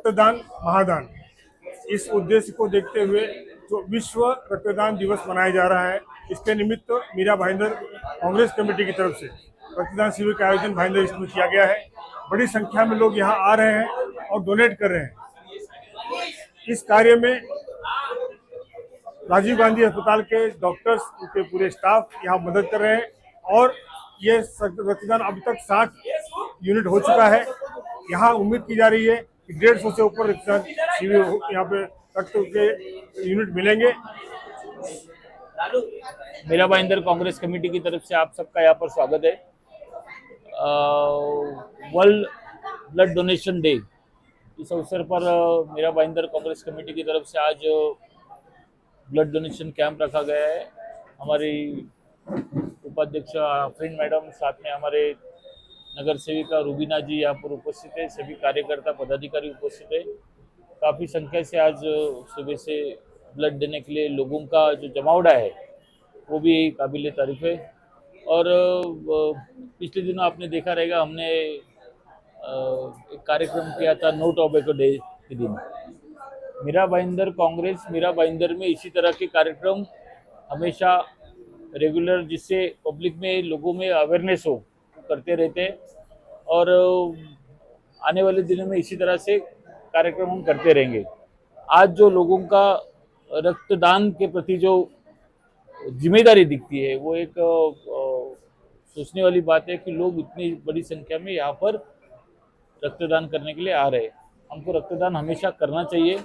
रक्तदान महादान, इस उद्देश्य को देखते हुए जो विश्व रक्तदान दिवस मनाया जा रहा है, इसके निमित्त मीरा भाईंदर कांग्रेस कमेटी की तरफ से रक्तदान शिविर का आयोजन भाईंदर स्कूल में किया गया है। बड़ी संख्या में लोग यहाँ आ रहे हैं और डोनेट कर रहे हैं। इस कार्य में राजीव गांधी अस्पताल के डॉक्टर्स, उनके पूरे स्टाफ यहाँ मदद कर रहे हैं और ये रक्तदान अब तक 60 यूनिट हो चुका है। यहाँ उम्मीद की जा रही है कि 150 से ऊपर रक्तदान शिविर यहाँ पे रक्त के यूनिट मिलेंगे। मीरा भाईंदर कांग्रेस कमेटी की तरफ से आप सबका यहाँ पर स्वागत है। वर्ल्ड ब्लड डोनेशन डे, इस अवसर पर मीरा भाईंदर कांग्रेस कमेटी की तरफ से आज ब्लड डोनेशन कैंप रखा गया है। हमारी उपाध्यक्ष आफरीन मैडम, साथ में हमारे नगर सेविका रूबीना जी यहाँ पर उपस्थित है, सभी कार्यकर्ता पदाधिकारी उपस्थित है। काफ़ी संख्या से आज सुबह से ब्लड देने के लिए लोगों का जो जमावड़ा है वो भी काबिल तारीफ है। और पिछले दिनों आपने देखा रहेगा, हमने एक कार्यक्रम किया था नो टॉबैको डे के दिन। मीरा भाईंदर कांग्रेस, मीरा भाईंदर में इसी तरह के कार्यक्रम हमेशा रेगुलर, जिससे पब्लिक में, लोगों में अवेयरनेस हो, करते रहते हैं। और आने वाले दिनों में इसी तरह से कार्यक्रम हम करते रहेंगे। आज जो लोगों का रक्तदान के प्रति जो जिम्मेदारी दिखती है, वो एक सोचने वाली बात है कि लोग इतनी बड़ी संख्या में यहाँ पर रक्तदान करने के लिए आ रहे हैं। हमको रक्तदान हमेशा करना चाहिए।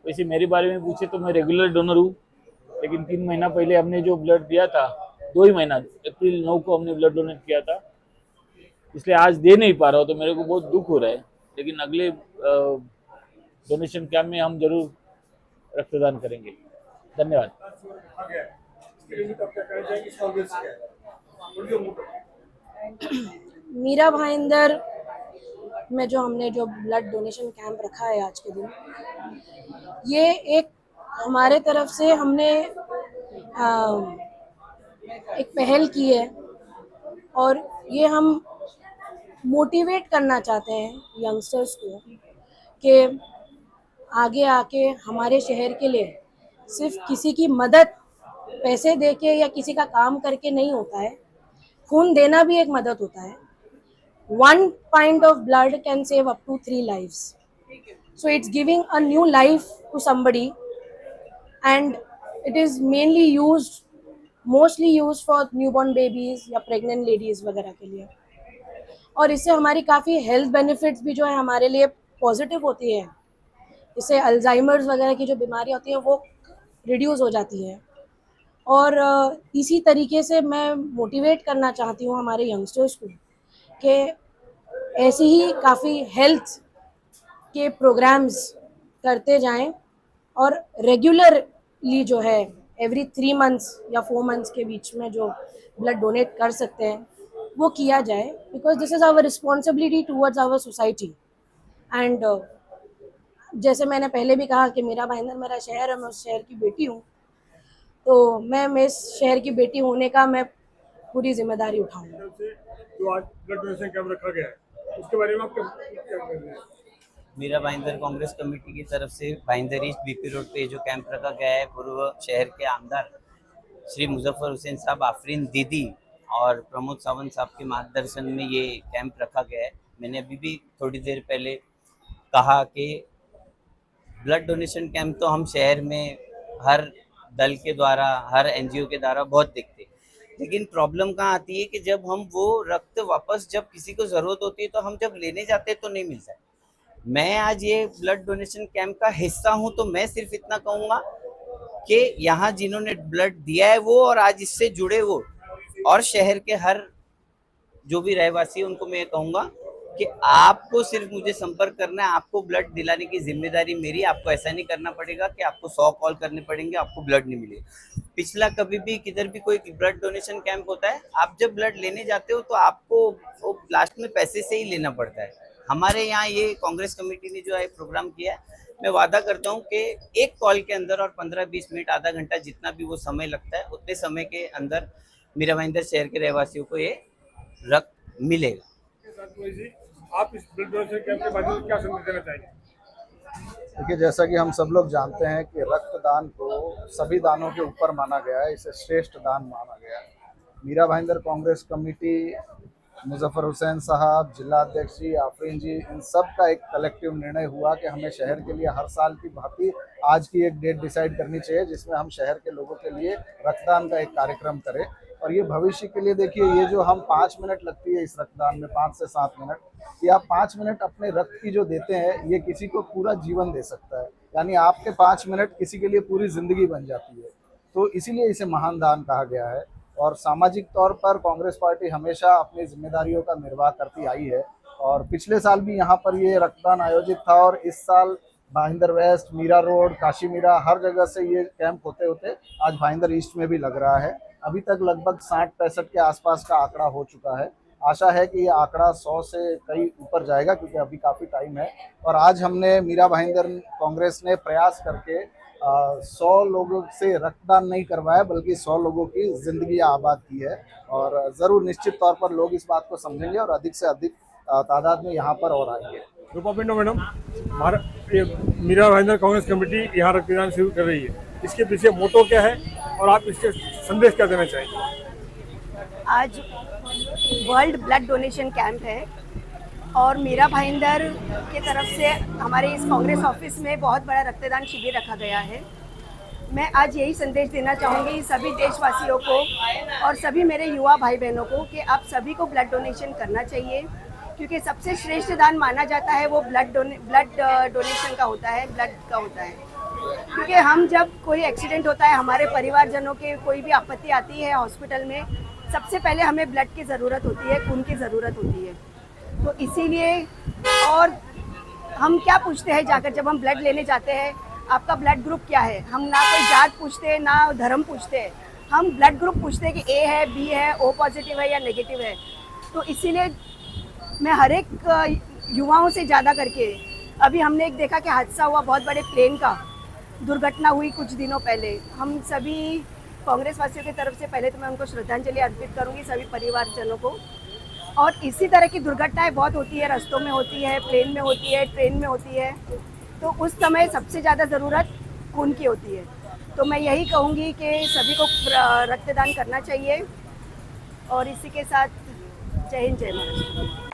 वैसे मेरे बारे में पूछे तो मैं रेगुलर डोनर हूँ, लेकिन 3 महीना पहले हमने जो ब्लड दिया था, 2 ही महीना, अप्रैल 9 को हमने ब्लड डोनेट किया था, इसलिए आज दे नहीं पा रहा हूँ, तो मेरे को बहुत दुख हो रहा है। लेकिन अगले डोनेशन कैंप में हम जरूर रक्तदान करेंगे। धन्यवाद। मीरा भाईंदर में जो हमने जो ब्लड डोनेशन कैंप रखा है आज के दिन, ये एक हमारे तरफ से हमने एक पहल की है और ये हम मोटिवेट करना चाहते हैं यंगस्टर्स को कि आगे आके हमारे शहर के लिए सिर्फ किसी की मदद पैसे देके या किसी का काम करके नहीं होता है, खून देना भी एक मदद होता है। 1 pint of blood can save up to 3 lives. So it's giving a new life to somebody, and it is mostly used for newborn babies या pregnant ladies वगैरह के लिए। और इससे हमारी काफ़ी हेल्थ बेनिफिट्स भी जो है हमारे लिए पॉजिटिव होती है। इससे अल्जाइमर्स वगैरह की जो बीमारियाँ होती हैं वो रिड्यूस हो जाती है। और इसी तरीके से मैं मोटिवेट करना चाहती हूँ हमारे यंगस्टर्स को कि ऐसी ही काफ़ी हेल्थ के प्रोग्राम्स करते जाएं और रेगुलरली जो है एवरी 3 मंथ्स या 4 मंथ्स के बीच में जो ब्लड डोनेट कर सकते हैं वो किया जाए, because this is our responsibility towards our society. And जैसे मैंने पहले भी कहा कि मीरा भाईंदर मेरा शहर है, मैं उस शहर की बेटी हूँ, तो मैं इस शहर की बेटी होने का मैं पूरी जिम्मेदारी उठाऊंगी। जो आज ब्लड डोनेशन कैंप रखा गया है, उसके बारे में आप क्या कह रहे हैं? मीरा भाईंदर कांग्रेस कमेटी की तरफ से भाईंदर ईस्ट बीपी रोड पे जो कैंप रखा गया है, पूर्व शहर के आमदार श्री मुजफ्फर हुसैन साहब, आफरीन दीदी और प्रमोद सावंत साहब के मार्गदर्शन में ये कैंप रखा गया है। मैंने अभी भी थोड़ी देर पहले कहा कि ब्लड डोनेशन कैंप तो हम शहर में हर दल के द्वारा, हर एनजीओ के द्वारा बहुत देखते हैं, लेकिन प्रॉब्लम कहाँ आती है कि जब हम वो रक्त वापस जब किसी को ज़रूरत होती है तो हम जब लेने जाते हैं तो नहीं मिलता है। मैं आज ये ब्लड डोनेशन कैंप का हिस्सा हूँ, तो मैं सिर्फ इतना कहूँगा कि यहाँ जिन्होंने ब्लड दिया है वो और आज इससे जुड़े वो और शहर के हर जो भी रहवासी है उनको मैं कहूँगा कि आपको सिर्फ मुझे संपर्क करना है। आपको ब्लड दिलाने की जिम्मेदारी मेरी। आपको ऐसा नहीं करना पड़ेगा कि आपको 100 कॉल करने पड़ेंगे, आपको ब्लड नहीं मिलेगा। पिछला कभी भी किधर भी कोई ब्लड डोनेशन कैंप होता है, आप जब ब्लड लेने जाते हो तो आपको वो लास्ट में पैसे से ही लेना पड़ता है। हमारे यहाँ ये कांग्रेस कमेटी ने जो है प्रोग्राम किया है, मैं वादा करता हूँ कि एक कॉल के अंदर और 15-20 मिनट, आधा घंटा, जितना भी वो समय लगता है, उतने समय के अंदर मीरा भाईंदर शहर के रहवासियों को ये रक्त मिलेगा। आप इस ब्लड डोनेशन कैंप के माध्यम से क्या संदेश देना चाहेंगे? देखिए, जैसा कि हम सब लोग जानते हैं कि रक्तदान को सभी दानों के ऊपर माना गया है, इसे श्रेष्ठ दान माना गया है। मीरा भाईंदर कांग्रेस कमेटी, मुजफ्फर हुसैन साहब, जिला अध्यक्ष जी, आफरीन जी, इन सब का एक कलेक्टिव निर्णय हुआ कि हमें शहर के लिए हर साल की भांति आज की एक डेट डिसाइड करनी चाहिए जिसमें हम शहर के लोगों के लिए रक्तदान का एक कार्यक्रम करें। और ये भविष्य के लिए, देखिए, ये जो हम 5 मिनट लगती है इस रक्तदान में, 5 से 7 मिनट, ये आप 5 मिनट अपने रक्त की जो देते हैं, ये किसी को पूरा जीवन दे सकता है। यानी आपके 5 मिनट किसी के लिए पूरी जिंदगी बन जाती है। तो इसीलिए इसे महान दान कहा गया है। और सामाजिक तौर पर कांग्रेस पार्टी हमेशा अपनी जिम्मेदारियों का निर्वाह करती आई है। और पिछले साल भी यहाँ पर ये रक्तदान आयोजित था और इस साल भाईंदर वेस्ट, मीरा रोड, काशी मीरा, हर जगह से ये कैंप होते होते आज भाईंदर ईस्ट में भी लग रहा है। अभी तक लगभग 60-65 के आसपास का आंकड़ा हो चुका है। आशा है कि ये आंकड़ा 100 से कई ऊपर जाएगा क्योंकि अभी काफ़ी टाइम है। और आज हमने मीरा भाईंदर कांग्रेस ने प्रयास करके 100 लोगों से रक्तदान नहीं करवाया बल्कि 100 लोगों की जिंदगी आबाद की है। और ज़रूर निश्चित तौर पर लोग इस बात को समझेंगे और अधिक से अधिक तादाद में यहाँ पर और आएंगे। रूपा पिंडो मैडम, ये मीरा भाईंदर कांग्रेस कमेटी यहाँ रक्तदान शिविर कर रही है, इसके पीछे मोटो क्या है और आप इसके संदेश क्या देना चाहेंगे? आज वर्ल्ड ब्लड डोनेशन कैंप है और मीरा भाईंदर के तरफ से हमारे इस कांग्रेस ऑफिस में बहुत बड़ा रक्तदान शिविर रखा गया है। मैं आज यही संदेश देना चाहूँगी सभी देशवासियों को और सभी मेरे युवा भाई बहनों को कि आप सभी को ब्लड डोनेशन करना चाहिए, क्योंकि सबसे श्रेष्ठ दान माना जाता है वो ब्लड डोनेशन का होता है, ब्लड का होता है। क्योंकि हम जब कोई एक्सीडेंट होता है, हमारे परिवारजनों के कोई भी आपत्ति आती है हॉस्पिटल में, सबसे पहले हमें ब्लड की ज़रूरत होती है, खून की ज़रूरत होती है। तो इसीलिए, और हम क्या पूछते हैं जाकर जब हम ब्लड लेने जाते हैं, आपका ब्लड ग्रुप क्या है? हम ना कोई जात पूछते हैं ना धर्म पूछते हैं, हम ब्लड ग्रुप पूछते हैं कि ए है, बी है, ओ पॉजिटिव है या नेगेटिव है। तो इसीलिए मैं हर एक युवाओं से ज़्यादा करके, अभी हमने एक देखा कि हादसा हुआ बहुत बड़े प्लेन का, दुर्घटना हुई कुछ दिनों पहले। हम सभी कांग्रेस वासियों की तरफ से पहले तो मैं उनको श्रद्धांजलि अर्पित करूंगी, सभी परिवारजनों को। और इसी तरह की दुर्घटनाएं बहुत होती है, रास्तों में होती है, प्लेन में होती है, ट्रेन में होती है, तो उस समय सबसे ज़्यादा ज़रूरत खून की होती है। तो मैं यही कहूँगी कि सभी को रक्तदान करना चाहिए। और इसी के साथ जय हिंद, जय महाराष्ट्र।